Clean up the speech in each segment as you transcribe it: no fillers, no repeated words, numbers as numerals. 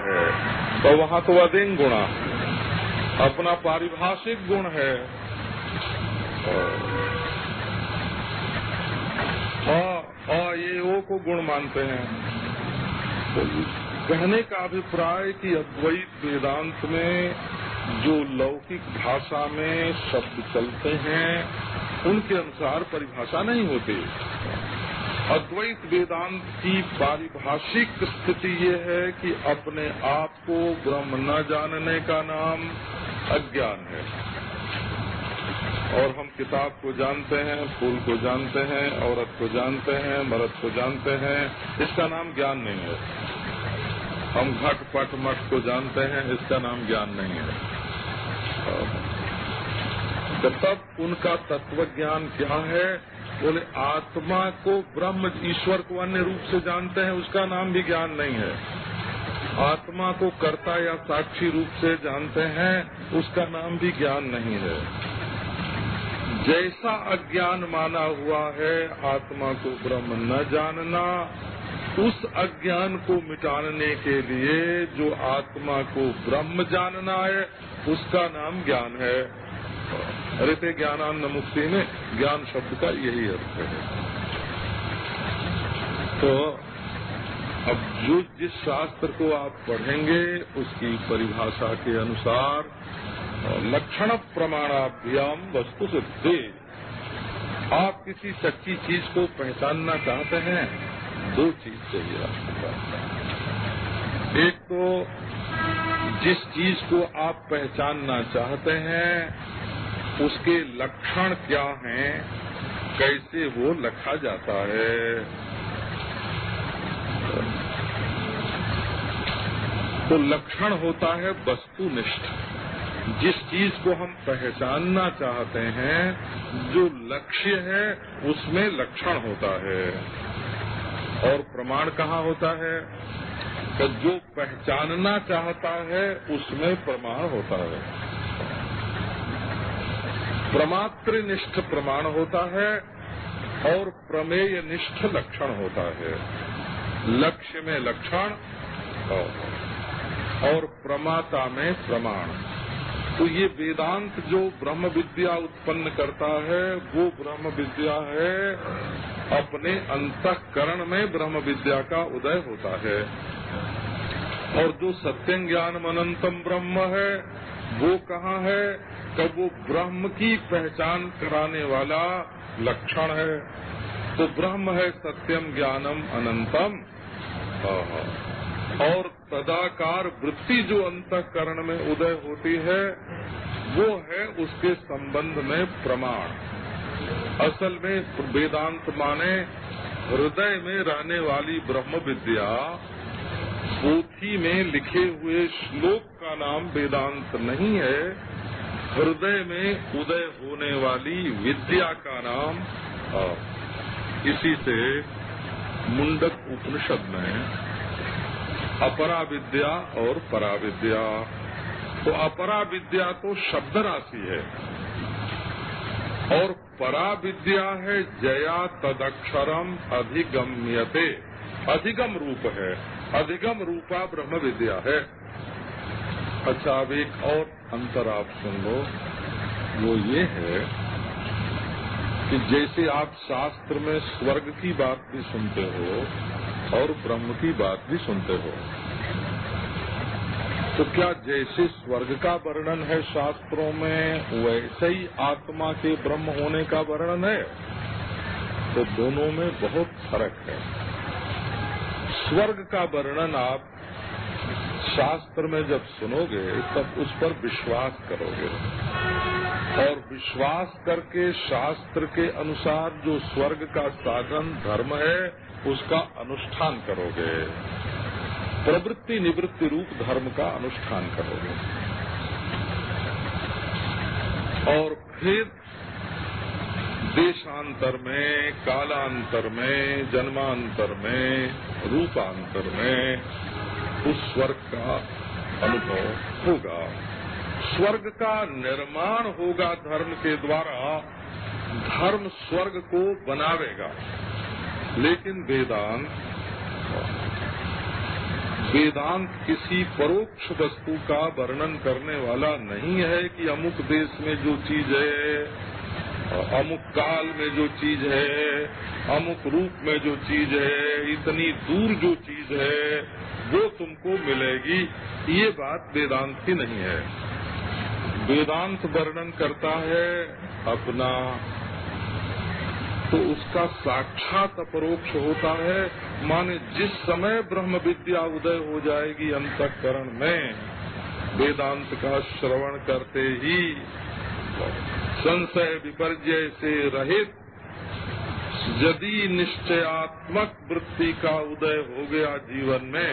है, तो वहाँ तो अदेंग गुणा अपना पारिभाषिक गुण है। ये ओ को गुण मानते हैं। तो कहने का अभिप्राय कि अद्वैत वेदांत में जो लौकिक भाषा में शब्द चलते हैं उनके अनुसार परिभाषा नहीं होती। अद्वैत वेदांत की पारिभाषिक स्थिति ये है कि अपने आप को ब्रह्म न जानने का नाम अज्ञान है। और हम किताब को जानते हैं, फूल को जानते हैं, औरत को जानते हैं, मर्द को जानते हैं, इसका नाम ज्ञान नहीं है। हम घट पट मठ को जानते हैं, इसका नाम ज्ञान नहीं है। तब उनका तत्व ज्ञान क्या है? बोले आत्मा को ब्रह्म ईश्वर को अन्य रूप से जानते हैं, उसका नाम भी ज्ञान नहीं है। आत्मा को कर्ता या साक्षी रूप से जानते हैं, उसका नाम भी ज्ञान नहीं है। जैसा अज्ञान माना हुआ है आत्मा को ब्रह्म न जानना, उस अज्ञान को मिटाने के लिए जो आत्मा को ब्रह्म जानना है उसका नाम ज्ञान है। अरे ज्ञानान्न मुक्ति में ज्ञान शब्द का यही अर्थ है। तो अब जो जिस शास्त्र को आप पढ़ेंगे उसकी परिभाषा के अनुसार लक्षण प्रमाणाभ्याम वस्तु सिद्धि, आप किसी सच्ची चीज को पहचानना चाहते हैं, दो चीज चाहिए आपके पास। एक तो जिस चीज को आप पहचानना चाहते हैं उसके लक्षण क्या हैं, कैसे वो लखा जाता है। तो लक्षण होता है वस्तुनिष्ठ। जिस चीज को हम पहचानना चाहते हैं, जो लक्ष्य है उसमें लक्षण होता है। और प्रमाण कहाँ होता है? तो जो पहचानना चाहता है उसमें प्रमाण होता है। प्रमात्रनिष्ठ प्रमाण होता है और प्रमेय निष्ठ लक्षण होता है। लक्ष्य में लक्षण और प्रमाता में प्रमाण। तो ये वेदांत जो ब्रह्म विद्या उत्पन्न करता है वो ब्रह्म विद्या है, अपने अंतःकरण में ब्रह्म विद्या का उदय होता है। और जो सत्यं ज्ञानम अनंतम ब्रह्म है वो कहाँ है? कब वो ब्रह्म की पहचान कराने वाला लक्षण है। तो ब्रह्म है सत्यम ज्ञानम अनंतम, और तदाकार वृत्ति जो अंतःकरण में उदय होती है वो है उसके संबंध में प्रमाण। असल में वेदांत माने हृदय में रहने वाली ब्रह्म विद्या। पोथी में लिखे हुए श्लोक का नाम वेदांत नहीं है, हृदय में उदय होने वाली विद्या का नाम। इसी से मुंडक उपनिषद में अपरा विद्या और परा विद्या, तो अपरा विद्या तो शब्द राशि है और परा विद्या है जया तदक्षरम अधिगम्यते, अधिगम रूप है, अधिगम रूपा ब्रह्म विद्या है। अच्छा, अब एक और अंतर आप सुन लो, वो ये है कि जैसे आप शास्त्र में स्वर्ग की बात भी सुनते हो और ब्रह्म की बात भी सुनते हो, तो क्या जैसे स्वर्ग का वर्णन है शास्त्रों में वैसे ही आत्मा के ब्रह्म होने का वर्णन है? तो दोनों में बहुत फर्क है। स्वर्ग का वर्णन आप शास्त्र में जब सुनोगे तब उस पर विश्वास करोगे और विश्वास करके शास्त्र के अनुसार जो स्वर्ग का साधन धर्म है उसका अनुष्ठान करोगे, प्रवृत्ति निवृत्ति रूप धर्म का अनुष्ठान करोगे। और फिर देशांतर में, कालांतर में, जन्मांतर में, रूपांतर में उस स्वर्ग का अनुभव होगा। स्वर्ग का निर्माण होगा धर्म के द्वारा, धर्म स्वर्ग को बनावेगा। लेकिन वेदांत वेदांत किसी परोक्ष वस्तु का वर्णन करने वाला नहीं है कि अमुक देश में जो चीज है, अमुक काल में जो चीज है, अमुक रूप में जो चीज है, इतनी दूर जो चीज है वो तुमको मिलेगी, ये बात वेदांत की नहीं है। वेदांत वर्णन करता है अपना, तो उसका साक्षात अपरोक्ष होता है। माने जिस समय ब्रह्म विद्या उदय हो जाएगी अंतःकरण में, वेदांत का श्रवण करते ही संशय विपर्जय से रहित यदि निश्चयात्मक वृत्ति का उदय हो गया जीवन में,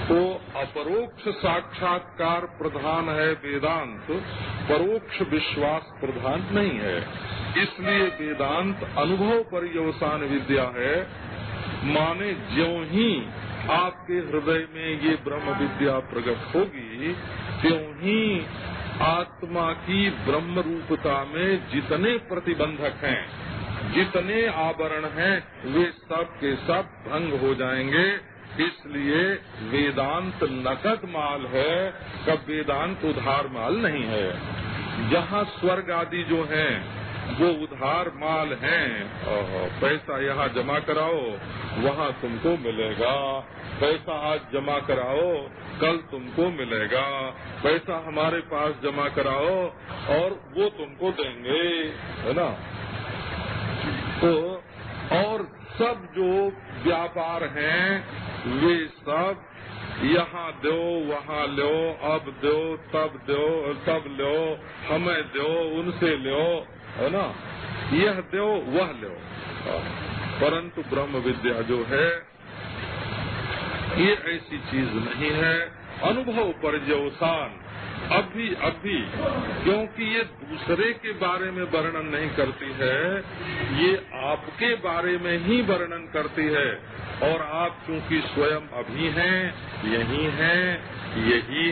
तो अपरोक्ष साक्षात्कार प्रधान है वेदांत, परोक्ष विश्वास प्रधान नहीं है। इसलिए वेदांत अनुभव पर्यवसान विद्या है। माने ज्यों ही आपके हृदय में ये ब्रह्म विद्या प्रकट होगी, त्यों ही आत्मा की ब्रह्म रूपता में जितने प्रतिबंधक हैं, जितने आवरण हैं, वे सब के सब भंग हो जाएंगे। इसलिए वेदांत नकद माल है, कब वेदांत उधार माल नहीं है। जहाँ स्वर्ग आदि जो हैं वो उधार माल हैं, पैसा यहाँ जमा कराओ वहाँ तुमको मिलेगा, पैसा आज जमा कराओ कल तुमको मिलेगा, पैसा हमारे पास जमा कराओ और वो तुमको देंगे, है ना। तो और सब जो व्यापार हैं वे सब यहाँ दो वहाँ लो, अब दो तब दो, तब लो, हमें दो उनसे लो, है ना, यह दो वह लो। परंतु ब्रह्म विद्या जो है ये ऐसी चीज नहीं है। अनुभव पर्यवसान अभी क्योंकि ये दूसरे के बारे में वर्णन नहीं करती है, ये आपके बारे में ही वर्णन करती है। और आप चूंकि स्वयं अभी हैं, यही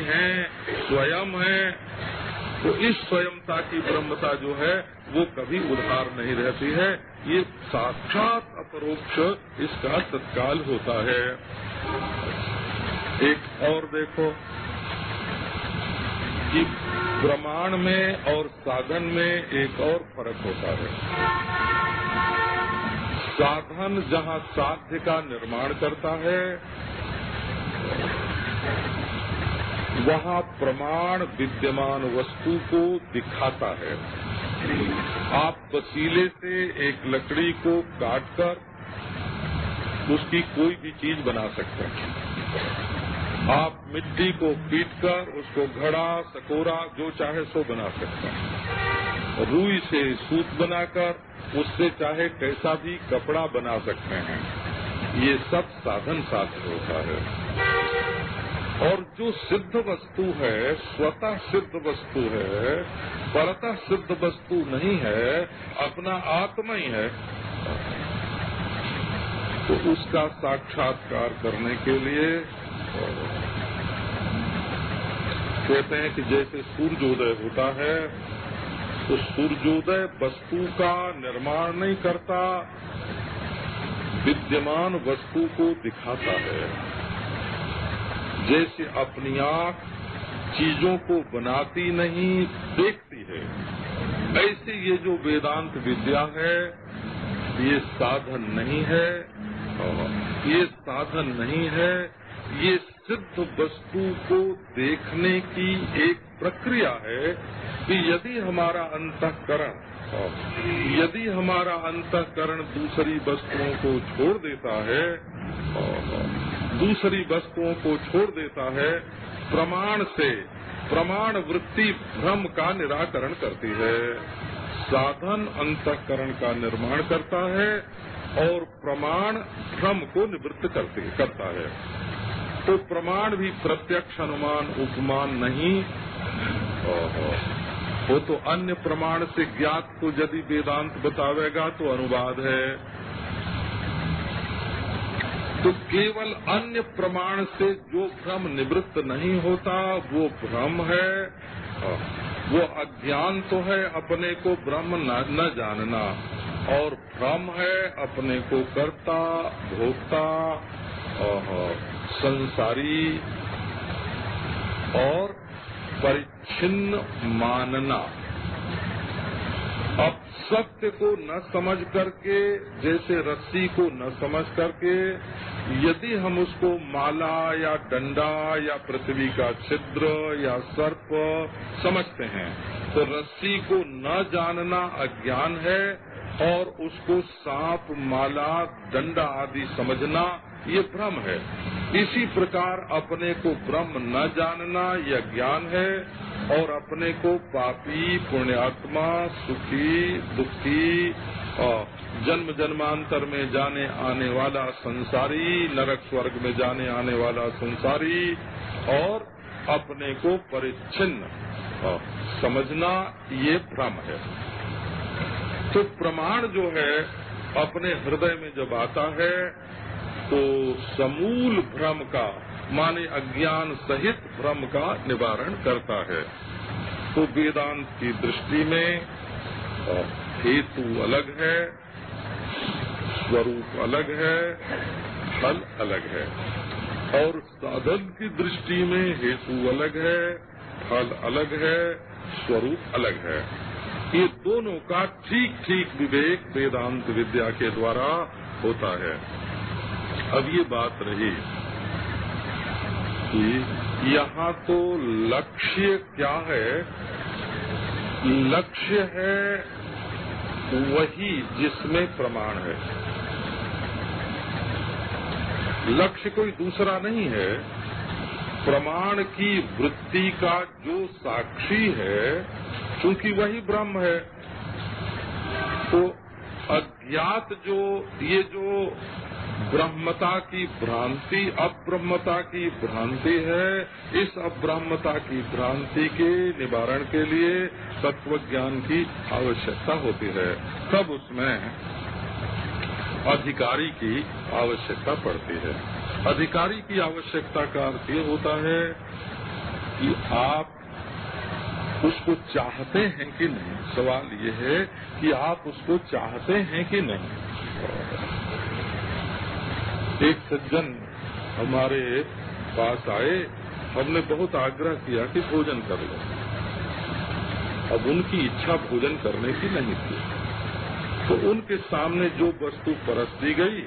हैं, स्वयं हैं, तो इस स्वयंता की ब्रह्मता जो है वो कभी उधार नहीं रहती है। ये साक्षात अपरोक्ष इसका तत्काल होता है। एक और देखो कि प्रमाण में और साधन में एक और फर्क होता है। साधन जहाँ साध्य का निर्माण करता है, वहाँ प्रमाण विद्यमान वस्तु को दिखाता है। आप वसीले से एक लकड़ी को काटकर उसकी कोई भी चीज बना सकते हैं। आप मिट्टी को पीटकर उसको घड़ा सकोरा जो चाहे सो बना सकते हैं। रुई से सूत बनाकर उससे चाहे कैसा भी कपड़ा बना सकते हैं। ये सब साधन साध्य होता है। और जो सिद्ध वस्तु है, स्वतः सिद्ध वस्तु है, परतः सिद्ध वस्तु नहीं है, अपना आत्मा ही है, तो उसका साक्षात्कार करने के लिए कहते हैं कि जैसे सूर्योदय होता है, तो सूर्योदय वस्तु का निर्माण नहीं करता, विद्यमान वस्तु को दिखाता है। जैसे अपनी आँख चीजों को बनाती नहीं, देखती है, ऐसे ये जो वेदांत विद्या है ये साधन नहीं है, ये साधन नहीं है, ये सिद्ध वस्तु को देखने की एक प्रक्रिया है कि यदि हमारा अंतःकरण दूसरी वस्तुओं को छोड़ देता है, दूसरी वस्तुओं को छोड़ देता है, प्रमाण वृत्ति भ्रम का निराकरण करती है। साधन अंतःकरण का निर्माण करता है और प्रमाण भ्रम को निवृत्त करता है। तो प्रमाण भी प्रत्यक्ष अनुमान उपमान नहीं, वो तो अन्य प्रमाण से ज्ञात को यदि वेदांत बतावेगा तो अनुवाद है। तो केवल अन्य प्रमाण से जो भ्रम निवृत्त नहीं होता वो भ्रम है, वो अज्ञान तो है अपने को ब्रह्म न जानना, और भ्रम है अपने को कर्ता भोक्ता संसारी और परिच्छिन्न मानना। अब सत्य को न समझ करके, जैसे रस्सी को न समझ करके, यदि हम उसको माला या डंडा या पृथ्वी का छिद्र या सर्प समझते हैं, तो रस्सी को न जानना अज्ञान है और उसको सांप, माला, डंडा आदि समझना ये भ्रम है। इसी प्रकार अपने को ब्रह्म न जानना यह ज्ञान है और अपने को पापी, पुण्यात्मा, सुखी, दुखी और जन्म जन्मांतर में जाने आने वाला संसारी, नरक स्वर्ग में जाने आने वाला संसारी और अपने को परिच्छिन्न समझना ये भ्रम है। तो प्रमाण जो है अपने हृदय में जब आता है तो समूल भ्रम का, माने अज्ञान सहित भ्रम का निवारण करता है। तो वेदांत की दृष्टि में हेतु अलग है, स्वरूप अलग है, फल अलग है, और साधन की दृष्टि में हेतु अलग है, फल अलग है, स्वरूप अलग है। ये दोनों का ठीक ठीक विवेक वेदांत विद्या के द्वारा होता है। अब ये बात रही कि यहाँ तो लक्ष्य क्या है? लक्ष्य है वही जिसमें प्रमाण है। लक्ष्य कोई दूसरा नहीं है। प्रमाण की वृत्ति का जो साक्षी है, क्योंकि वही ब्रह्म है, तो अज्ञात ये जो ब्रह्मता की भ्रांति, अब्रह्मता की भ्रांति है, इस अब्रह्मता की भ्रांति के निवारण के लिए तत्व ज्ञान की आवश्यकता होती है। तब उसमें अधिकारी की आवश्यकता पड़ती है। अधिकारी की आवश्यकता का अर्थ ये होता है कि आप उसको चाहते हैं कि नहीं। सवाल ये है कि आप उसको चाहते हैं कि नहीं। एक सज्जन हमारे पास आए, हमने बहुत आग्रह किया कि भोजन कर लो। अब उनकी इच्छा भोजन करने की नहीं थी, तो उनके सामने जो वस्तु परस दी गई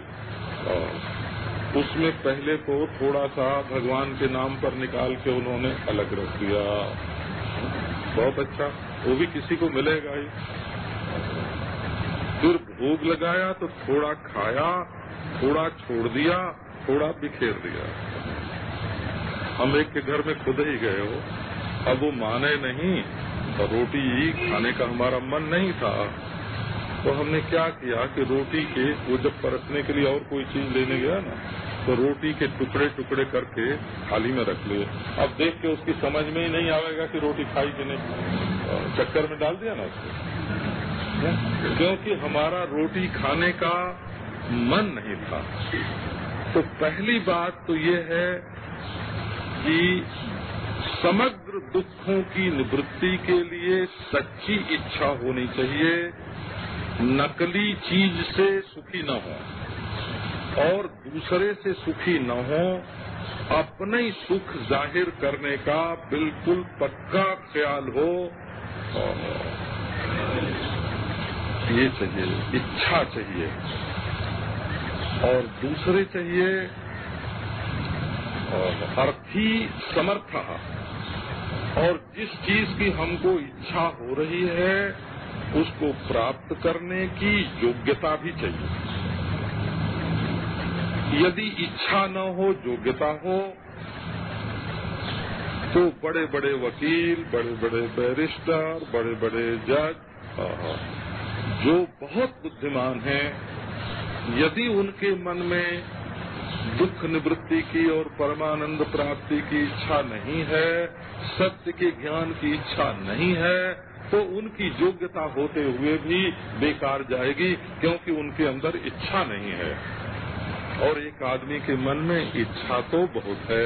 उसमें पहले तो थोड़ा सा भगवान के नाम पर निकाल के उन्होंने अलग रख दिया। बहुत अच्छा, वो भी किसी को मिलेगा ही। फिर भोग लगाया तो थोड़ा खाया, थोड़ा छोड़ दिया, थोड़ा बिखेर दिया। हम एक के घर में खुद ही गए हो, अब वो माने नहीं, तो रोटी खाने का हमारा मन नहीं था, तो हमने क्या किया कि रोटी के, वो जब परसने के लिए और कोई चीज लेने गया ना, तो रोटी के टुकड़े टुकड़े करके थाली में रख लिए। अब देख के उसकी समझ में ही नहीं आएगा कि रोटी खाई कि नहीं, चक्कर में डाल दिया ना उसको, क्योंकि हमारा रोटी खाने का मन नहीं था। तो पहली बात तो ये है कि समग्र दुखों की निवृत्ति के लिए सच्ची इच्छा होनी चाहिए, नकली चीज से सुखी न हो और दूसरे से सुखी न हो, अपने ही सुख जाहिर करने का बिल्कुल पक्का ख्याल हो, ये चाहिए, इच्छा चाहिए। और दूसरे चाहिए अर्थी समर्थ, और जिस चीज की हमको इच्छा हो रही है उसको प्राप्त करने की योग्यता भी चाहिए। यदि इच्छा न हो, योग्यता हो, तो बड़े बड़े वकील, बड़े बड़े बैरिस्टर, बड़े बड़े जज, जो बहुत बुद्धिमान हैं, यदि उनके मन में दुख निवृत्ति की और परमानंद प्राप्ति की इच्छा नहीं है, सत्य के ज्ञान की इच्छा नहीं है, तो उनकी योग्यता होते हुए भी बेकार जाएगी, क्योंकि उनके अंदर इच्छा नहीं है। और एक आदमी के मन में इच्छा तो बहुत है,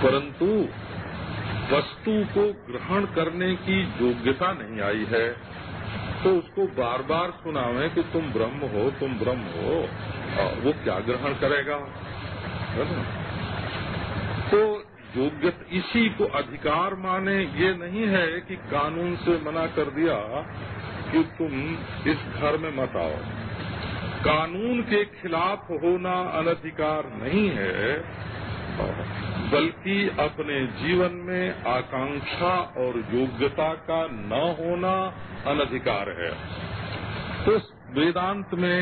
परंतु वस्तु को ग्रहण करने की योग्यता नहीं आई है। तो उसको बार बार सुनावे कि तुम ब्रह्म हो, तुम ब्रह्म हो, वो क्या ग्रहण करेगा? है ना? तो योग्यता, इसी को अधिकार माने ये नहीं है कि कानून से मना कर दिया कि तुम इस घर में मत आओ। कानून के खिलाफ होना अनधिकार नहीं है, बल्कि अपने जीवन में आकांक्षा और योग्यता का न होना अनधिकार है। तो वेदांत में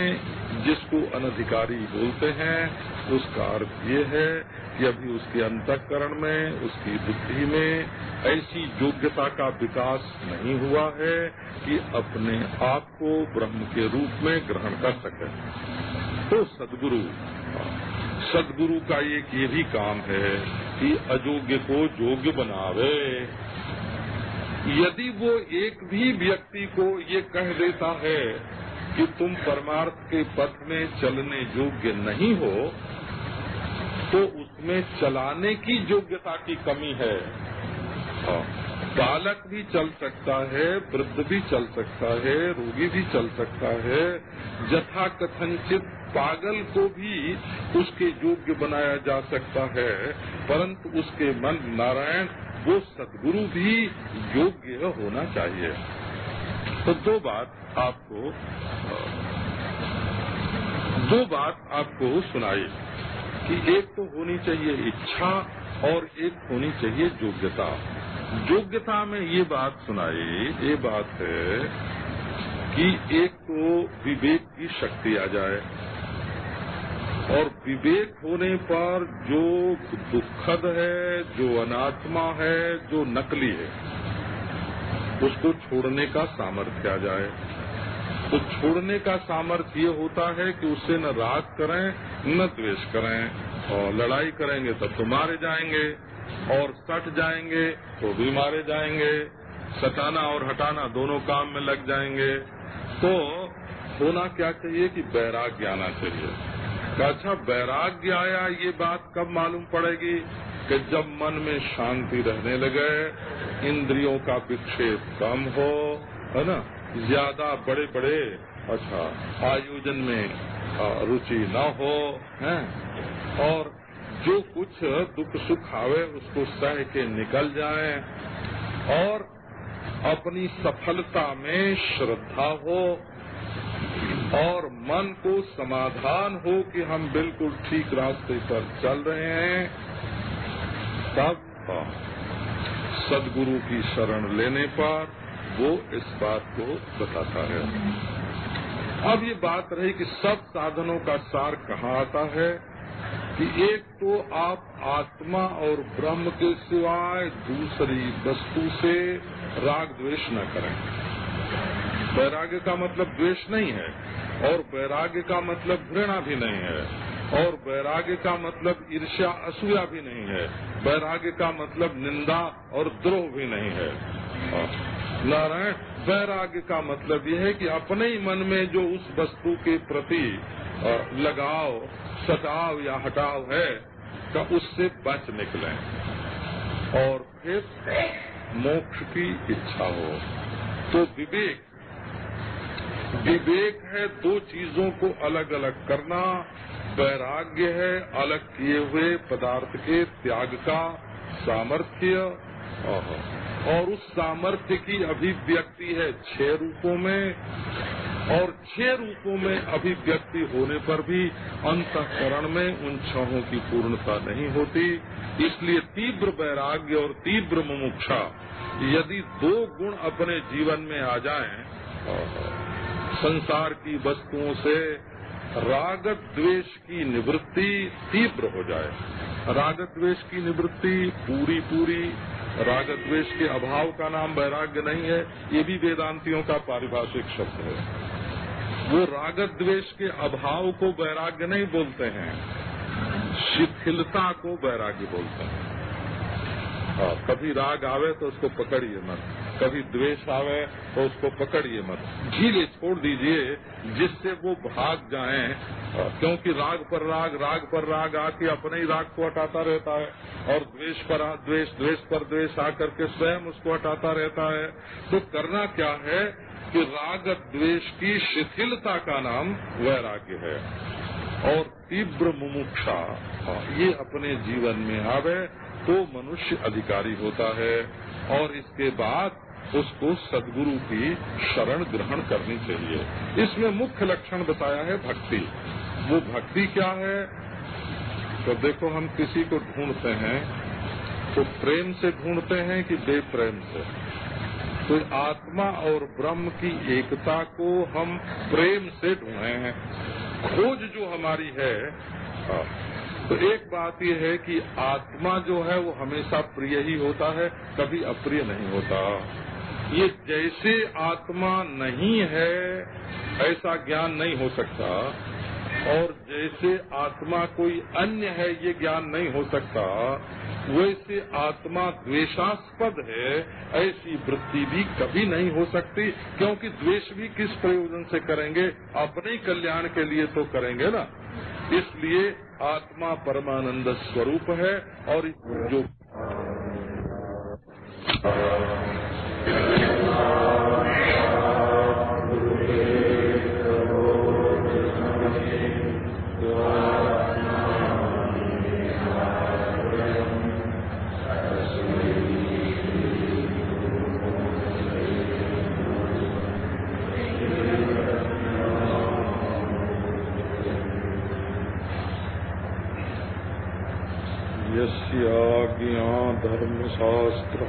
जिसको अनधिकारी बोलते हैं उसका अर्थ ये है कि अभी उसके अंतःकरण में, उसकी बुद्धि में ऐसी योग्यता का विकास नहीं हुआ है कि अपने आप को ब्रह्म के रूप में ग्रहण कर सके। तो सद्गुरु का एक ये भी काम है कि अयोग्य को योग्य बनावे। यदि वो एक भी व्यक्ति को ये कह देता है कि तुम परमार्थ के पथ में चलने योग्य नहीं हो, तो उसमें चलाने की योग्यता की कमी है। बालक भी चल सकता है, वृद्ध भी चल सकता है, रोगी भी चल सकता है, यथा कथनचित पागल को भी उसके योग्य बनाया जा सकता है, परंतु उसके मन नारायण वो सद्गुरु भी योग्य होना चाहिए। तो दो बात आपको सुनाई कि एक तो होनी चाहिए इच्छा और एक होनी चाहिए योग्यता। योग्यता में ये बात सुनाई, ये बात है कि एक तो विवेक की शक्ति आ जाए, और विवेक होने पर जो दुखद है, जो अनात्मा है, जो नकली है, उसको छोड़ने का सामर्थ्य आ जाए। तो छोड़ने का सामर्थ्य ये होता है कि उससे न राग करें न द्वेष करें, और लड़ाई करेंगे तब तो मारे जाएंगे, और सट जाएंगे तो भी मारे जाएंगे, सटाना और हटाना दोनों काम में लग जाएंगे। तो होना क्या चाहिए कि वैराग्य आना चाहिए। अच्छा, वैराग्य आया ये बात कब मालूम पड़ेगी? कि जब मन में शांति रहने लगे, इंद्रियों का विक्षेप कम हो, है ना, ज्यादा बड़े बड़े आयोजन में रुचि न हो, है, और जो कुछ दुख सुख आवे उसको सह के निकल जाए, और अपनी सफलता में श्रद्धा हो, और मन को समाधान हो कि हम बिल्कुल ठीक रास्ते पर चल रहे हैं, तब सद्गुरु की शरण लेने पर वो इस बात को बताता है। अब ये बात रही कि सब साधनों का सार कहाँ आता है कि एक तो आप आत्मा और ब्रह्म के सिवाय दूसरी वस्तु से राग द्वेष न करें। वैराग्य का मतलब द्वेष नहीं है, और वैराग्य का मतलब घृणा भी नहीं है, और वैराग्य का मतलब ईर्ष्या असूया भी नहीं है, वैराग्य का मतलब निंदा और द्रोह भी नहीं है। नारायण, वैराग्य का मतलब यह है कि अपने ही मन में जो उस वस्तु के प्रति लगाव, सताव या हटाव है, का उससे बच निकलें, और फिर मोक्ष की इच्छा हो। तो विवेक है दो चीजों को अलग अलग करना, वैराग्य है अलग किए हुए पदार्थ के त्याग का सामर्थ्य, और उस सामर्थ्य की अभिव्यक्ति है 6 रूपों में, और 6 रूपों में अभिव्यक्ति होने पर भी अंतःकरण में उन 6 की पूर्णता नहीं होती। इसलिए तीव्र वैराग्य और तीव्र मुमुक्षा, यदि 2 गुण अपने जीवन में आ जाएं, संसार की वस्तुओं से राग द्वेष की निवृत्ति तीव्र हो जाए। राग द्वेष की निवृत्ति पूरी, राग द्वेष के अभाव का नाम वैराग्य नहीं है, ये भी वेदांतियों का पारिभाषिक शब्द है। वो राग द्वेष के अभाव को वैराग्य नहीं बोलते हैं, शिथिलता को वैराग्य बोलते हैं। कभी राग आवे तो उसको पकड़िए मत, कभी द्वेष आवे तो उसको पकड़िए मत, ढीले छोड़ दीजिए जिससे वो भाग जाएं, क्योंकि राग पर राग आके अपने ही राग को हटाता रहता है, और द्वेष पर द्वेष पर द्वेष आकर के स्वयं उसको हटाता रहता है। तो करना क्या है कि राग द्वेष की शिथिलता का नाम वैराग्य है। और तीव्र मुमुक्षा ये अपने जीवन में आवे तो मनुष्य अधिकारी होता है, और इसके बाद उसको सद्गुरु की शरण ग्रहण करनी चाहिए। इसमें मुख्य लक्षण बताया है भक्ति। वो भक्ति क्या है? तो देखो, हम किसी को ढूंढते हैं तो प्रेम से ढूंढते हैं कि बेप्रेम से? तो आत्मा और ब्रह्म की एकता को हम प्रेम से ढूंढे हैं। खोज जो हमारी है, तो एक बात यह है कि आत्मा जो है वो हमेशा प्रिय ही होता है, कभी अप्रिय नहीं होता। ये जैसे आत्मा नहीं है ऐसा ज्ञान नहीं हो सकता, और जैसे आत्मा कोई अन्य है ये ज्ञान नहीं हो सकता, वैसे आत्मा द्वेषास्पद है ऐसी वृत्ति भी कभी नहीं हो सकती। क्योंकि द्वेष भी किस प्रयोजन से करेंगे? अपने कल्याण के लिए तो करेंगे ना। इसलिए आत्मा परमानंद स्वरूप है, और जो यस्याज्ञा धर्मशास्त्र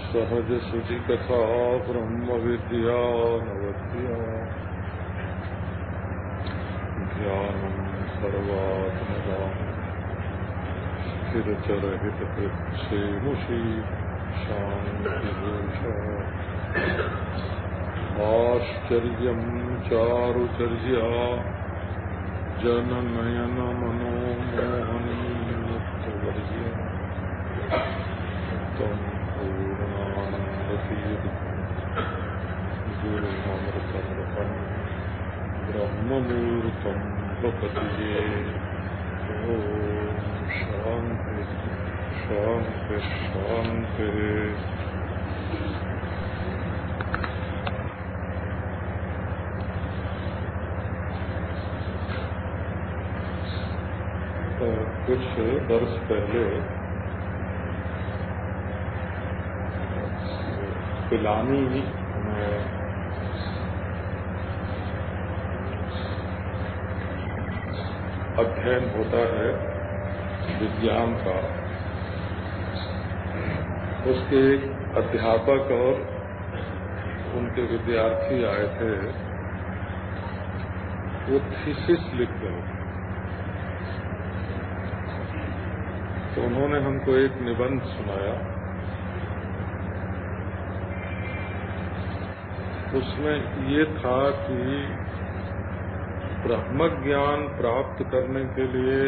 सहज शुचि कथा ब्रह्म विद्या नवद्या ज्ञानम सर्वात्मदा स्थिरचरहित कृच्छेमुषी शांति आश्चर्यं चारुचर्या जननयन मनोमोहनी मुक्तवर्य तम पूर्णानंदतीर्थ गुरुमृतमृतम ब्रह्ममूर्तम प्रपद्ये। ओम शांति शांति शांति। कुछ वर्ष पहले पिलानी में अध्ययन होता है विज्ञान का। उसके एक अध्यापक और उनके विद्यार्थी आए थे। वो थीसिस लिख रहे थे, तो उन्होंने हमको एक निबंध सुनाया। उसमें ये था कि ब्रह्म ज्ञान प्राप्त करने के लिए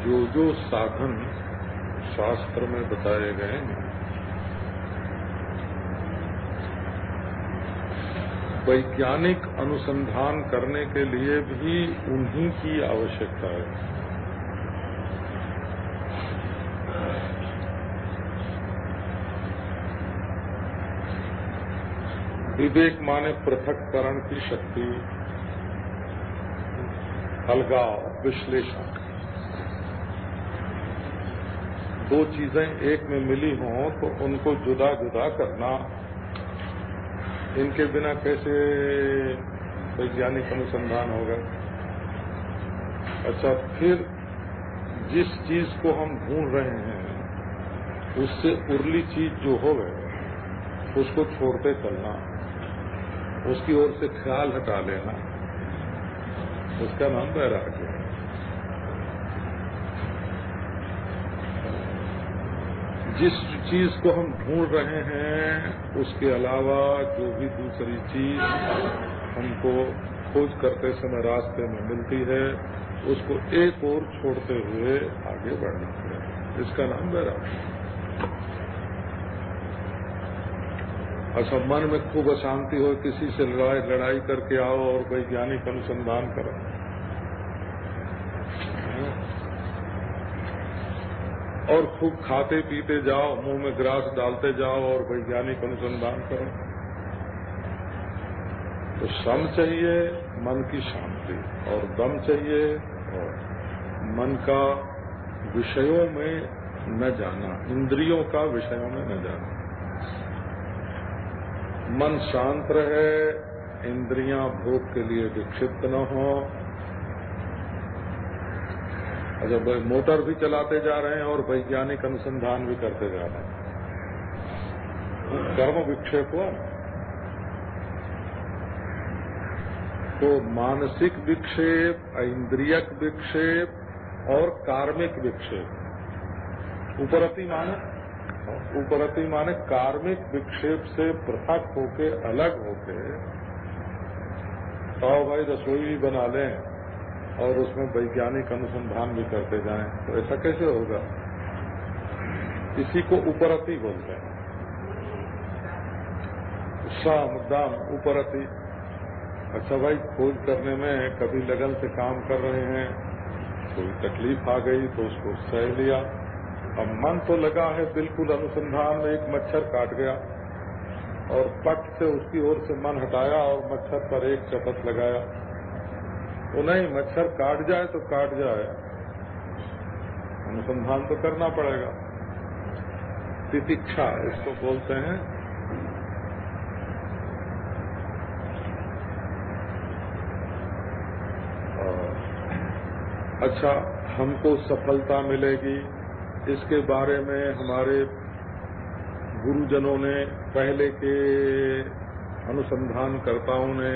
जो जो साधन शास्त्र में बताए गए हैं, वैज्ञानिक अनुसंधान करने के लिए भी उन्हीं की आवश्यकता है। विवेक माने पृथक्करण की शक्ति, अलगाव, विश्लेषण। दो चीजें एक में मिली हों तो उनको जुदा जुदा करना, इनके बिना कैसे वैज्ञानिक अनुसंधान होगा। अच्छा, फिर जिस चीज को हम ढूंढ रहे हैं उससे उर्ली चीज जो हो गए उसको छोड़ते चलना, उसकी ओर से ख्याल हटा लेना, उसका नाम वैराग्य है। जिस चीज को हम ढूंढ रहे हैं उसके अलावा जो भी दूसरी चीज हमको खोज करते समय रास्ते में मिलती है उसको एक ओर छोड़ते हुए आगे बढ़ना है। इसका नाम वैराग्य है। अच्छा, मन में खूब अशांति हो, किसी से लड़ाई करके आओ और वैज्ञानिक अनुसंधान करो। और खूब खाते पीते जाओ, मुंह में ग्रास डालते जाओ और वैज्ञानिक अनुसंधान करो। तो सम चाहिए, मन की शांति, और दम चाहिए, और मन का विषयों में न जाना, इंद्रियों का विषयों में न जाना। मन शांत रहे, इंद्रियां भोग के लिए विक्षिप्त न हो। जब मोटर भी चलाते जा रहे हैं और वैज्ञानिक अनुसंधान भी करते जा रहे हैं, कर्म विक्षेप हुआ। तो मानसिक विक्षेप, इंद्रियक विक्षेप और कार्मिक विक्षेप। उपरति माने कार्मिक विक्षेप से पृथक होके, अलग होके, तो भाई रसोई भी बना लें और उसमें वैज्ञानिक अनुसंधान भी करते जाएं, तो ऐसा कैसे होगा? इसी को उपरति बोलते हैं। साम दाम उपरति। अच्छा भाई, खोज करने में कभी लगन से काम कर रहे हैं, कोई तकलीफ आ गई तो उसको सह लिया। अब मन तो लगा है बिल्कुल अनुसंधान में, एक मच्छर काट गया और पट से उसकी ओर से मन हटाया और मच्छर पर एक चपत लगाया। वो नहीं, मच्छर काट जाए तो काट जाए, अनुसंधान तो करना पड़ेगा। तितिक्षा इसको बोलते हैं। अच्छा, हमको सफलता मिलेगी, इसके बारे में हमारे गुरुजनों ने, पहले के अनुसंधानकर्ताओं ने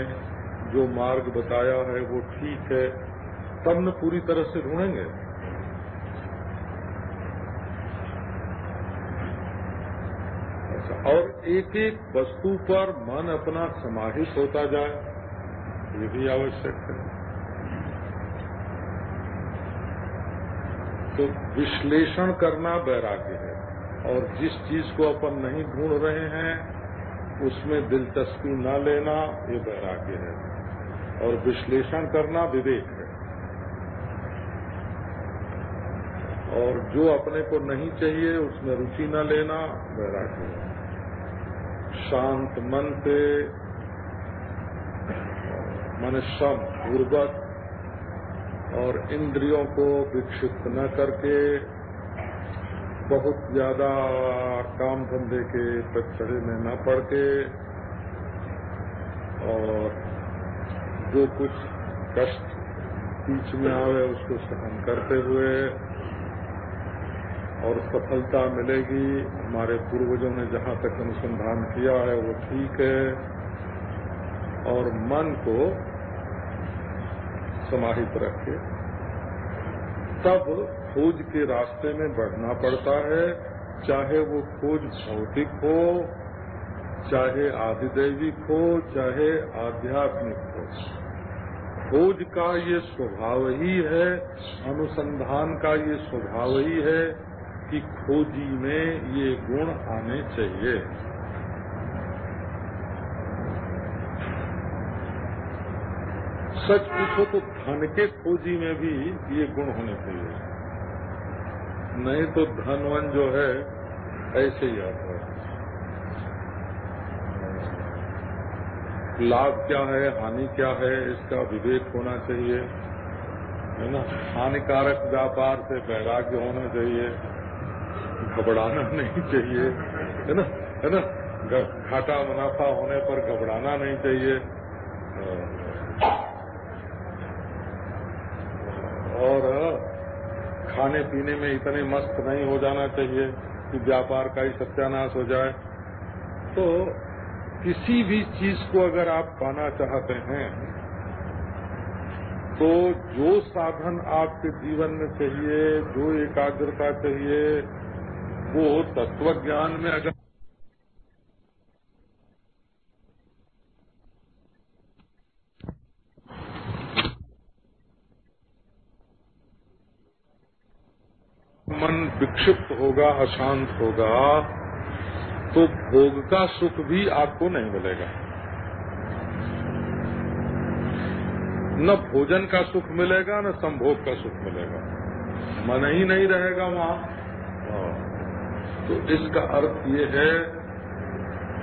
जो मार्ग बताया है वो ठीक है, तब न पूरी तरह से ढूंढेंगे। अच्छा, और एक एक वस्तु पर मन अपना समाहित होता जाए, ये भी आवश्यक है। तो विश्लेषण करना वैराग्य है, और जिस चीज को अपन नहीं ढूंढ रहे हैं उसमें दिलचस्पी न लेना, ये वैराग्य है। और विश्लेषण करना विवेक है। और जो अपने को नहीं चाहिए उसमें रुचि न लेना वैराग्य है। शांत मन से, मन सम पूर्वक, और इंद्रियों को विक्षिप्त न करके, बहुत ज्यादा काम धंधे के पचड़े में न पड़ के, और जो कुछ कष्ट बीच में आवे उसको सहन करते हुए, और सफलता मिलेगी। हमारे पूर्वजों ने जहाँ तक अनुसंधान किया है वो ठीक है। और मन को समाहित रखे, तब खोज के रास्ते में बढ़ना पड़ता है, चाहे वो खोज भौतिक हो, चाहे आधिदैविक हो, चाहे आध्यात्मिक हो। खोज का ये स्वभाव ही है, अनुसंधान का ये स्वभाव ही है कि खोजी में ये गुण आने चाहिए। सच पूछो तो धन के खोजी में भी ये गुण होने चाहिए, नहीं तो धनवन जो है ऐसे ही आता है। लाभ क्या है, हानि क्या है, इसका विवेक होना चाहिए, है ना। हानिकारक व्यापार से वैराग्य होना चाहिए, घबराना नहीं चाहिए, है ना। घाटा मुनाफा होने पर घबराना नहीं चाहिए। और खाने पीने में इतने मस्त नहीं हो जाना चाहिए कि व्यापार का ही सत्यानाश हो जाए। तो किसी भी चीज को अगर आप पाना चाहते हैं तो जो साधन आपके जीवन में चाहिए, जो एकाग्रता चाहिए, वो तत्व ज्ञान में अगर मन विक्षिप्त होगा, अशांत होगा, तो भोग का सुख भी आपको नहीं मिलेगा। न भोजन का सुख मिलेगा, न संभोग का सुख मिलेगा। मन ही नहीं रहेगा वहाँ। तो इसका अर्थ ये है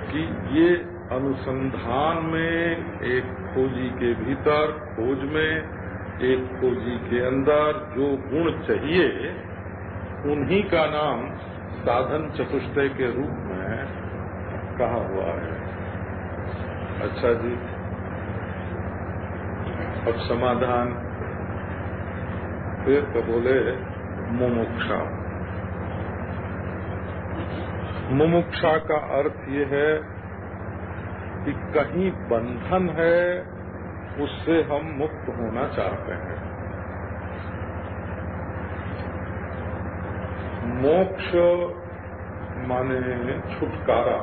कि ये अनुसंधान में एक खोजी के भीतर, खोज में एक खोजी के अंदर जो गुण चाहिए, उन्हीं का नाम साधन चतुष्टय के रूप में कहा हुआ है। अच्छा जी, अब समाधान फिर तो बोले मुमुक्षा। मुमुक्षा का अर्थ ये है कि कहीं बंधन है, उससे हम मुक्त होना चाहते हैं। मोक्ष माने छुटकारा,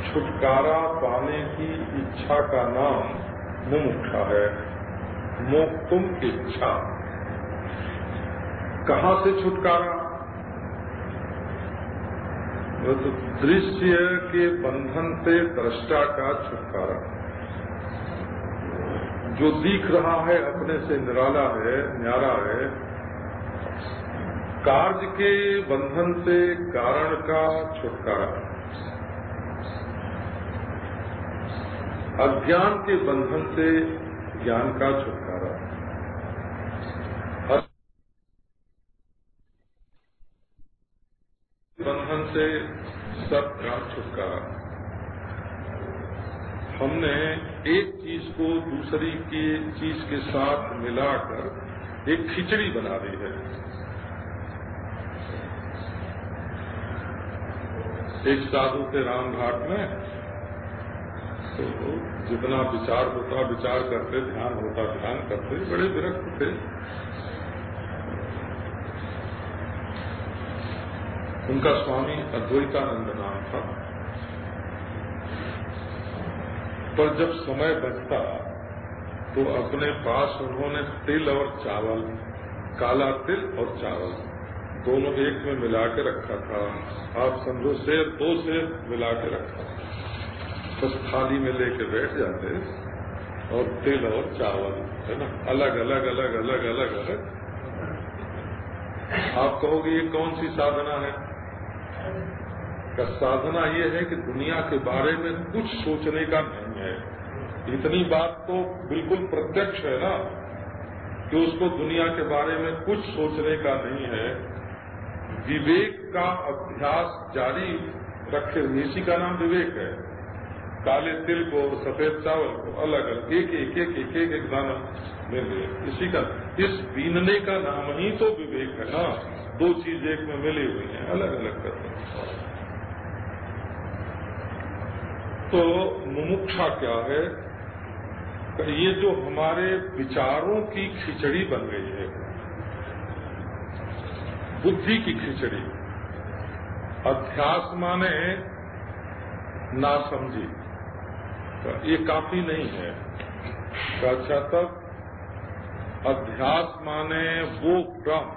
छुटकारा पाने की इच्छा का नाम मुमुक्षा है। मोक्तुम इच्छा, कहाँ से छुटकारा? तो दृश्य के बंधन से दृष्टा का छुटकारा। जो दिख रहा है अपने से निराला है, न्यारा है, कार्य के बंधन से कारण का छुटकारा, अज्ञान के बंधन से ज्ञान का छुटकारा, बंधन से सब का छुटकारा। हमने एक चीज को दूसरी की चीज के साथ मिलाकर एक खिचड़ी बना दी है। एक साधु थे राम घाट में, तो जितना विचार होता विचार करते, ध्यान होता ध्यान करते, बड़े विरक्त थे। उनका स्वामी अद्वैतानंद नाम था। पर जब समय बचता तो अपने पास उन्होंने तिल और चावल, काला तिल और चावल दोनों एक में मिला के रखा था। आप समझो सेर, 2 सेर मिला के रखा था। बस थाली में लेके बैठ जाते और तिल और चावल, है ना, अलग अलग अलग अलग अलग अलग। आप कहोगे ये कौन सी साधना है? का साधना ये है कि दुनिया के बारे में कुछ सोचने का नहीं है। इतनी बात तो बिल्कुल प्रत्यक्ष है ना कि उसको दुनिया के बारे में कुछ सोचने का नहीं है। विवेक का अभ्यास जारी रखे हुए, इसी का नाम विवेक है। काले तिल को और सफेद चावल को अलग अलग एक एक एक एक एक, एक दाना ले ले, इसी का, इस बीनने का नाम ही तो विवेक है ना। 2 चीज एक में मिली हुई है, अलग अलग करते। तो मुमुक्षा क्या है? ये जो हमारे विचारों की खिचड़ी बन गई है, बुद्धि की खिचड़ी, अध्यास माने ना समझी, ये काफी नहीं है। अच्छा, तब अध्यास माने वो क्रम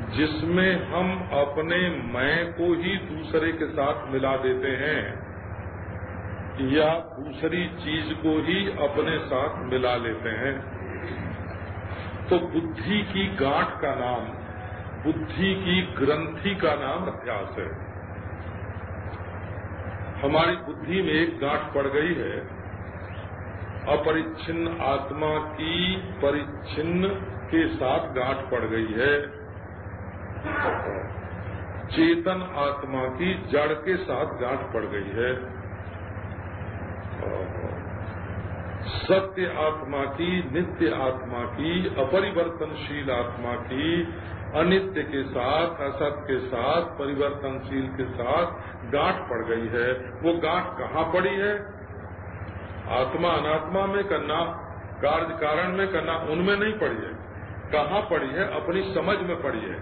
जिसमें हम अपने मैं को ही दूसरे के साथ मिला देते हैं या दूसरी चीज को ही अपने साथ मिला लेते हैं। तो बुद्धि की गांठ का नाम, बुद्धि की ग्रंथि का नाम अध्यास है। हमारी बुद्धि में एक गांठ पड़ गई है, अपरिच्छिन्न आत्मा की परिच्छिन्न के साथ गांठ पड़ गई है, चेतन आत्मा की जड़ के साथ गांठ पड़ गई है, सत्य आत्मा की, नित्य आत्मा की, अपरिवर्तनशील आत्मा की अनित्य के साथ, असत के साथ, परिवर्तनशील के साथ गांठ पड़ गई है। वो गांठ कहाँ पड़ी है? आत्मा अनात्मा में करना, कार्य कारण में करना, उनमें नहीं पड़ी है। कहाँ पड़ी है? अपनी समझ में पड़ी है।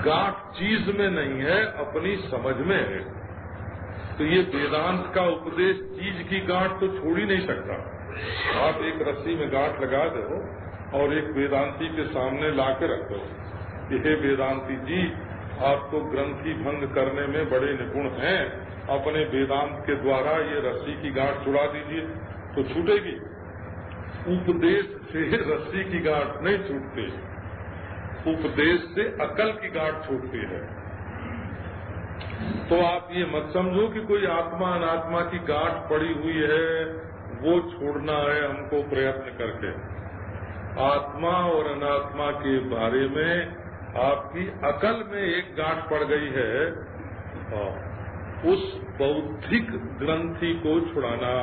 गांठ चीज में नहीं है, अपनी समझ में है। तो ये वेदांत का उपदेश चीज की गांठ तो छोड़ ही नहीं सकता। आप एक रस्सी में गांठ लगा दो और एक वेदांती के सामने ला के रख दो कि हे वेदांती जी, आप तो ग्रंथि भंग करने में बड़े निपुण हैं, अपने वेदांत के द्वारा ये रस्सी की गांठ छुड़ा दीजिए, तो छूटेगी? उपदेश से रस्सी की गांठ नहीं छूटती। उपदेश से अकल की गांठ छूटती है। तो आप ये मत समझो कि कोई आत्मा अनात्मा की गांठ पड़ी हुई है, वो छोड़ना है हमको प्रयत्न करके। आत्मा और अनात्मा के बारे में आपकी अकल में एक गांठ पड़ गई है, उस बौद्धिक ग्रंथि को छुड़ाना।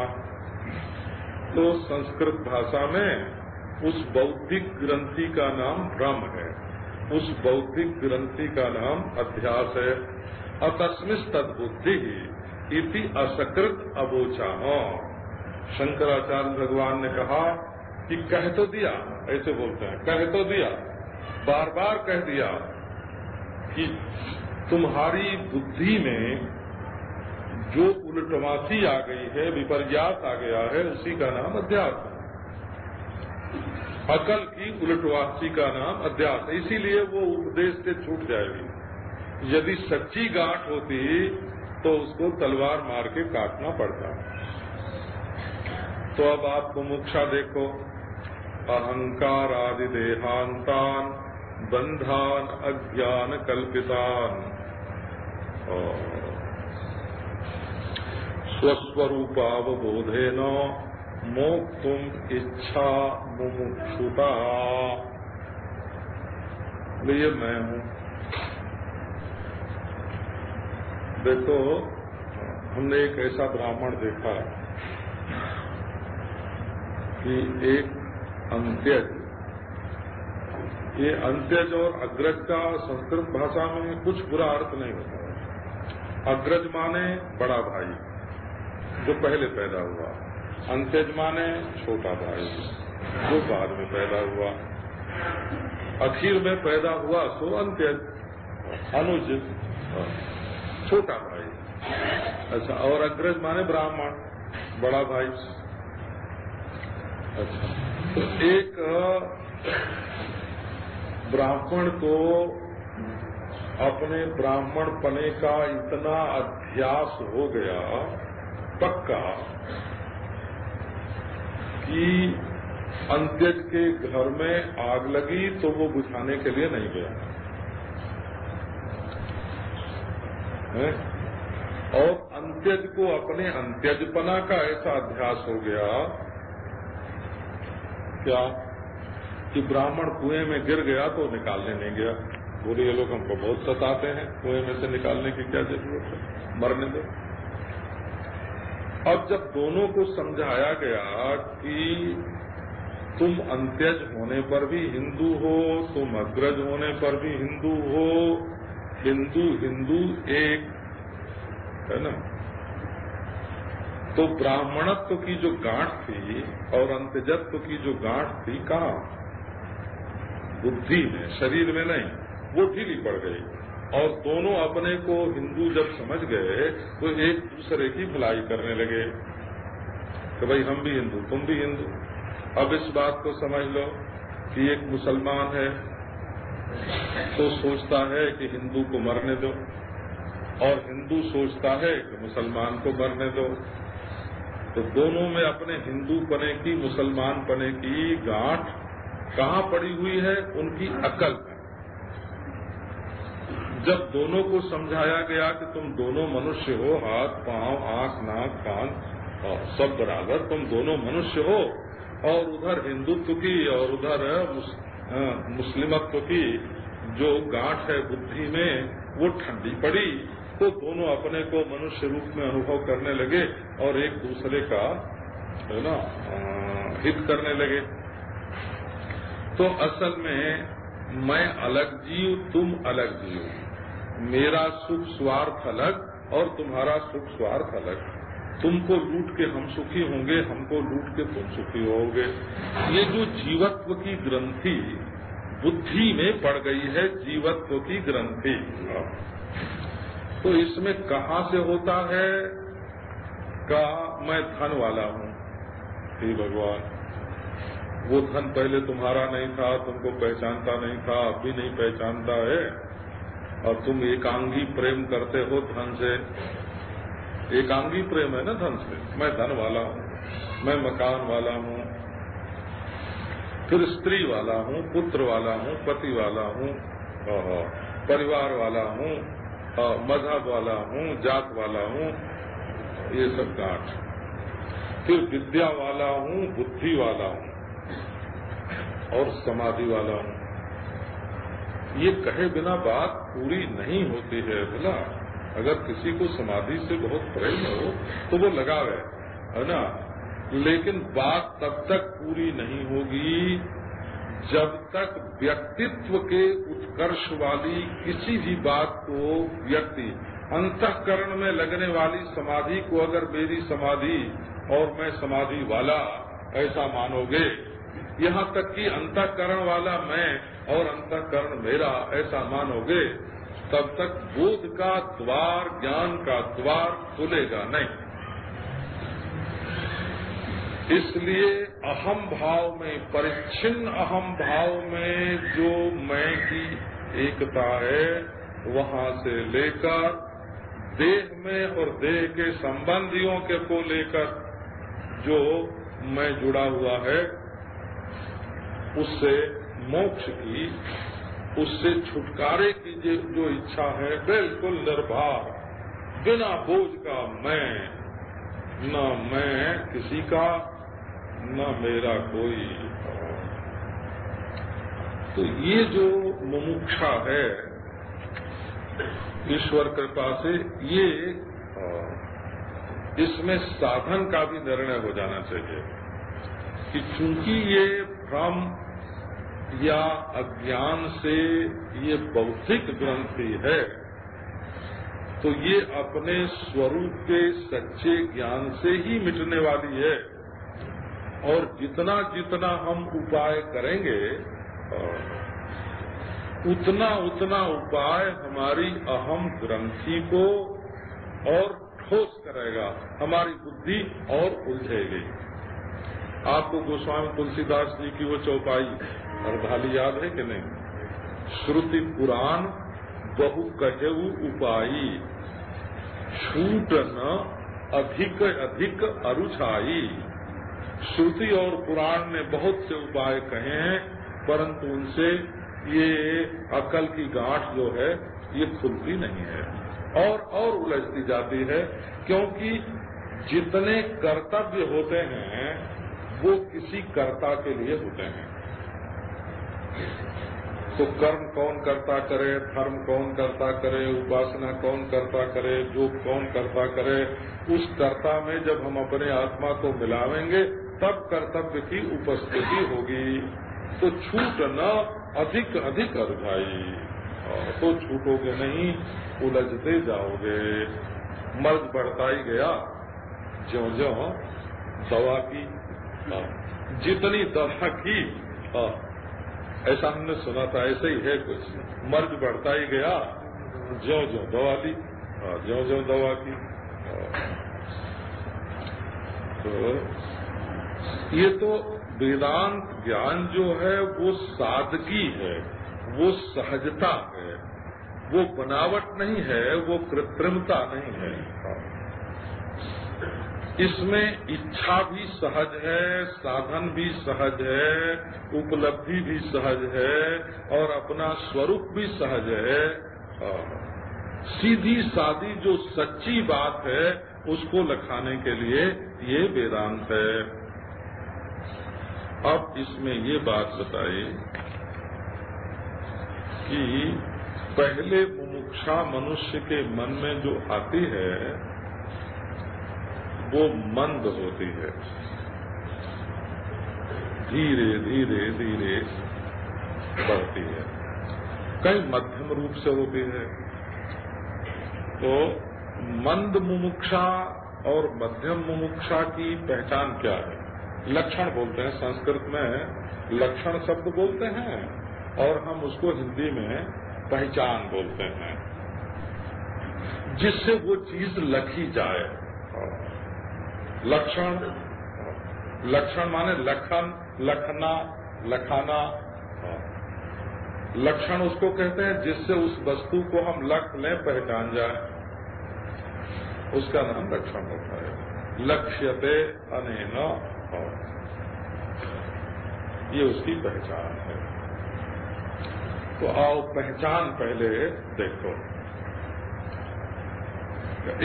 तो संस्कृत भाषा में उस बौद्धिक ग्रंथि का नाम भ्रम है, उस बौद्धिक ग्रंथि का नाम अध्यास है। अतस्मिस् तद्बुद्धि इति असकृत अवोचा। शंकराचार्य भगवान ने कहा कि कह तो दिया, ऐसे बोलते हैं, कह तो दिया, बार बार कह दिया कि तुम्हारी बुद्धि में जो उलटवासी आ गई है, विपर्यास आ गया है, उसी का नाम अध्यास है। अकल की उलटवासी का नाम अध्यास है, इसीलिए वो उपदेश से छूट जाएगी। यदि सच्ची गांठ होती तो उसको तलवार मार के काटना पड़ता। तो अब आप मुमुक्षा देखो, अहंकार आदि देहांतान बंधान अज्ञान कल्पितान स्वस्वरूपावबोधेन मोक्तुम इच्छा मुमुक्षुता। ये मैं हूँ। देखो, हमने एक ऐसा ब्राह्मण देखा कि एक अंत्यज, ये अंत्यज और अग्रज का संस्कृत भाषा में कुछ बुरा अर्थ नहीं होता है। अग्रज माने बड़ा भाई जो पहले पैदा हुआ, अंत्यज माने छोटा भाई जो बाद में पैदा हुआ, आखिर में पैदा हुआ सो अंत्यज, अनुज छोटा भाई। अच्छा, और अग्रज माने ब्राह्मण बड़ा भाई। अच्छा, तो एक ब्राह्मण को अपने ब्राह्मण पने का इतना अध्यास हो गया पक्का कि अंत्यज के घर में आग लगी तो वो बुझाने के लिए नहीं गया है? और अंत्यज को अपने अंत्यजपना का ऐसा अध्यास हो गया क्या कि ब्राह्मण कुएं में गिर गया तो निकालने नहीं गया। बोले ये लोग हमको बहुत सताते हैं, कुएं में से निकालने की क्या जरूरत है, मरने दो। अब जब दोनों को समझाया गया कि तुम अंत्यज होने पर भी हिंदू हो, तुम अग्रज होने पर भी हिंदू हो, हिंदू हिंदू एक है ना, तो ब्राह्मणत्व की जो गांठ थी और अंत्यजत्व की जो गांठ थी कहाँ, बुद्धि में, शरीर में नहीं, वो ढीली पड़ गई। और दोनों अपने को हिंदू जब समझ गए तो एक दूसरे की भलाई करने लगे कि भाई हम भी हिंदू, तुम भी हिंदू। अब इस बात को समझ लो कि एक मुसलमान है तो सोचता है कि हिंदू को मरने दो, और हिंदू सोचता है कि मुसलमान को मरने दो। तो दोनों में अपने हिंदू पने की, मुसलमान पने की गांठ कहाँ पड़ी हुई है, उनकी अकल में। जब दोनों को समझाया गया कि तुम दोनों मनुष्य हो, हाथ पांव आंख नाक कान सब बराबर, तुम दोनों मनुष्य हो, और उधर हिंदुत्व की और उधर मुस्लिमत्व की जो गांठ है बुद्धि में वो ठंडी पड़ी, तो दोनों अपने को मनुष्य रूप में अनुभव करने लगे और एक दूसरे का है ना हित करने लगे। तो असल में मैं अलग जीव, तुम अलग जीव, मेरा सुख स्वार्थ अलग और तुम्हारा सुख स्वार्थ अलग। तुमको लूट के हम सुखी होंगे, हमको लूट के तुम सुखी होगे। ये जो जीवत्व की ग्रंथि बुद्धि में पड़ गई है, जीवत्व की ग्रंथि, तो इसमें कहाँ से होता है का मैं धन वाला हूँ। हे भगवान, वो धन पहले तुम्हारा नहीं था, तुमको पहचानता नहीं था, अब भी नहीं पहचानता है, और तुम एकांगी प्रेम करते हो धन से। एकांगी प्रेम है ना धन से। मैं धन वाला हूँ, मैं मकान वाला हूँ, फिर स्त्री वाला हूँ, पुत्र वाला हूँ, पति वाला हूँ, परिवार वाला हूँ, मजहब वाला हूँ, जात वाला हूँ, ये सब गांठ। फिर विद्या वाला हूँ, बुद्धि वाला हूँ और समाधि वाला हूँ। ये कहे बिना बात पूरी नहीं होती है। बोला अगर किसी को समाधि से बहुत प्रेम हो तो वो लगावे, है ना, लेकिन बात तब तक पूरी नहीं होगी जब तक व्यक्तित्व के उत्कर्ष वाली किसी भी बात को व्यक्ति अंतःकरण में लगने वाली समाधि को अगर मेरी समाधि और मैं समाधि वाला ऐसा मानोगे, यहाँ तक कि अंतःकरण वाला मैं और अंतःकरण मेरा ऐसा मानोगे, तब तक बोध का द्वार, ज्ञान का द्वार खुलेगा नहीं। इसलिए अहम भाव में, परिच्छिन्न अहम भाव में जो मैं की एकता है, वहाँ से लेकर देह में और देह के संबंधियों के को लेकर जो मैं जुड़ा हुआ है, उससे मोक्ष की, उससे छुटकारे की जो इच्छा है, बिल्कुल निर्भर, बिना बोझ का मैं, न मैं किसी का, न मेरा कोई। तो ये जो मुमुक्षा है ईश्वर कृपा से, ये इसमें साधन का भी निर्णय हो जाना चाहिए कि चूंकि ये भ्रम या अज्ञान से ये बौद्धिक ग्रंथि है, तो ये अपने स्वरूप के सच्चे ज्ञान से ही मिटने वाली है। और जितना जितना हम उपाय करेंगे, उतना उतना उपाय हमारी अहम ग्रंथि को और ठोस करेगा, हमारी बुद्धि और उलझेगी। आपको गोस्वामी तुलसीदास जी की वो चौपाई अर्धाली याद है कि नहीं? श्रुति पुराण बहु कहेऊ उपाई, छूट न अधिक अधिक अरुछाई। श्रुति और पुराण ने बहुत से उपाय कहे हैं, परंतु उनसे ये अकल की गांठ जो है ये खुलती नहीं है और उलझती जाती है, क्योंकि जितने कर्तव्य होते हैं वो किसी कर्ता के लिए होते हैं। तो कर्म कौन करता करे, धर्म कौन करता करे, उपासना कौन करता करे, योग कौन करता करे, उस कर्ता में जब हम अपने आत्मा को मिलावेंगे तब कर्तव्य की उपस्थिति होगी। तो छूट न अधिक अधिक अरुझाई, तो छूटोगे नहीं, उलझते जाओगे। मर्ज बढ़ता ही गया, ज्यों ज्यों दवा की, जितनी दवा की, ऐसा हमने सुना था, ऐसे ही है कुछ। मर्ज बढ़ता ही गया, ज्यों ज्यों दवा ली, ज्यों ज्यों दवा की। तो ये तो वेदांत ज्ञान जो है वो सादगी है, वो सहजता है, वो बनावट नहीं है, वो कृत्रिमता नहीं है। इसमें इच्छा भी सहज है, साधन भी सहज है, उपलब्धि भी सहज है और अपना स्वरूप भी सहज है। सीधी सादी जो सच्ची बात है उसको लखाने के लिए ये वेदांत है। अब इसमें ये बात बताइए कि पहले मुमुक्षा मनुष्य के मन में जो आती है वो मंद होती है, धीरे धीरे धीरे बढ़ती है, कई मध्यम रूप से होती है। तो मंद मुमुक्षा और मध्यम मुमुक्षा की पहचान क्या है? लक्षण बोलते हैं, संस्कृत में लक्षण शब्द बोलते हैं और हम उसको हिंदी में पहचान बोलते हैं, जिससे वो चीज लखी जाए। लक्षण, लक्षण माने लखन, लखना, लखाना। लक्षण उसको कहते हैं जिससे उस वस्तु को हम लख लें, पहचान जाए, उसका नाम लक्षण होता है। लक्ष्यते अनेन। ये उसकी पहचान है। तो आओ पहचान पहले देखो।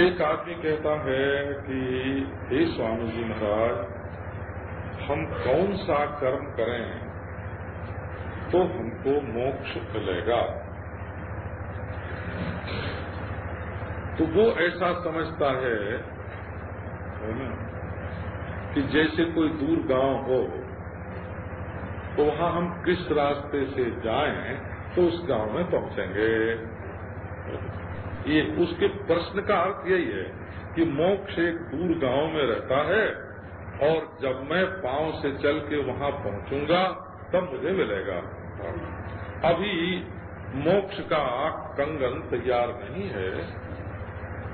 एक आदमी कहता है कि हे स्वामी जी महाराज, हम कौन सा कर्म करें तो हमको मोक्ष मिलेगा? तो वो ऐसा समझता है ना, कि जैसे कोई दूर गांव हो तो वहां हम किस रास्ते से जाएं तो उस गांव में पहुंचेंगे। ये उसके प्रश्न का अर्थ यही है कि मोक्ष एक दूर गांव में रहता है और जब मैं पांव से चल के वहां पहुंचूंगा तब मुझे मिलेगा। अभी मोक्ष का कंगन तैयार नहीं है,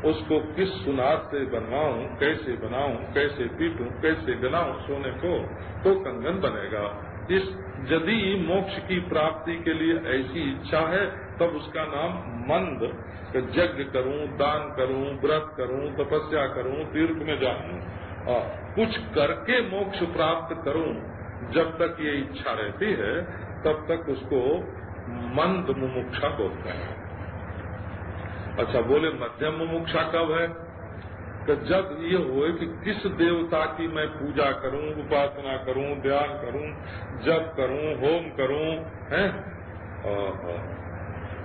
उसको किस सुनार से बनवाऊं, कैसे बनाऊं, कैसे पीटूं, कैसे बनाऊं सोने को, तो कंगन बनेगा। यदि मोक्ष की प्राप्ति के लिए ऐसी इच्छा है तब उसका नाम मंद, यज्ञ करूं, दान करूं, व्रत करूं, तपस्या करूं, तीर्थ में जाऊं, कुछ करके मोक्ष प्राप्त करूं, जब तक ये इच्छा रहती है तब तक उसको मंद मुमुक्षा बोलते हैं। अच्छा, बोले मध्यम मुमुक्षा कब है? कि जब ये होए कि किस देवता की मैं पूजा करूं, उपासना करूं, ध्यान करूं, जप करूं, होम करूं, हैं?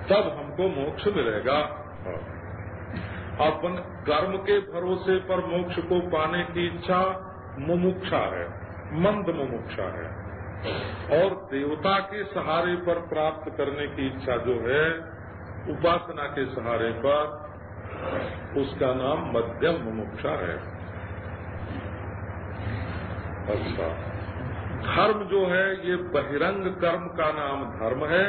तब हमको मोक्ष मिलेगा। अपन कर्म के भरोसे पर मोक्ष को पाने की इच्छा मुमुक्षा है, मंद मुमुक्षा है, और देवता के सहारे पर प्राप्त करने की इच्छा जो है उपासना के सहारे पर, उसका नाम मध्यम मुमुक्षा है। अच्छा, धर्म जो है ये बहिरंग कर्म का नाम धर्म है,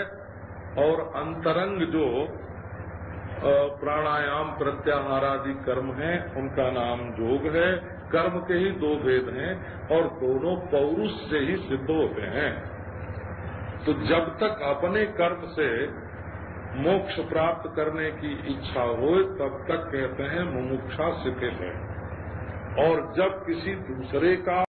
और अंतरंग जो प्राणायाम प्रत्याहार आदि कर्म हैं उनका नाम योग है। कर्म के ही दो भेद हैं और दोनों पौरुष से ही सिद्ध होते हैं। तो जब तक अपने कर्म से मोक्ष प्राप्त करने की इच्छा हो तब तक कहते हैं मुमुक्षा शिथिल है, और जब किसी दूसरे का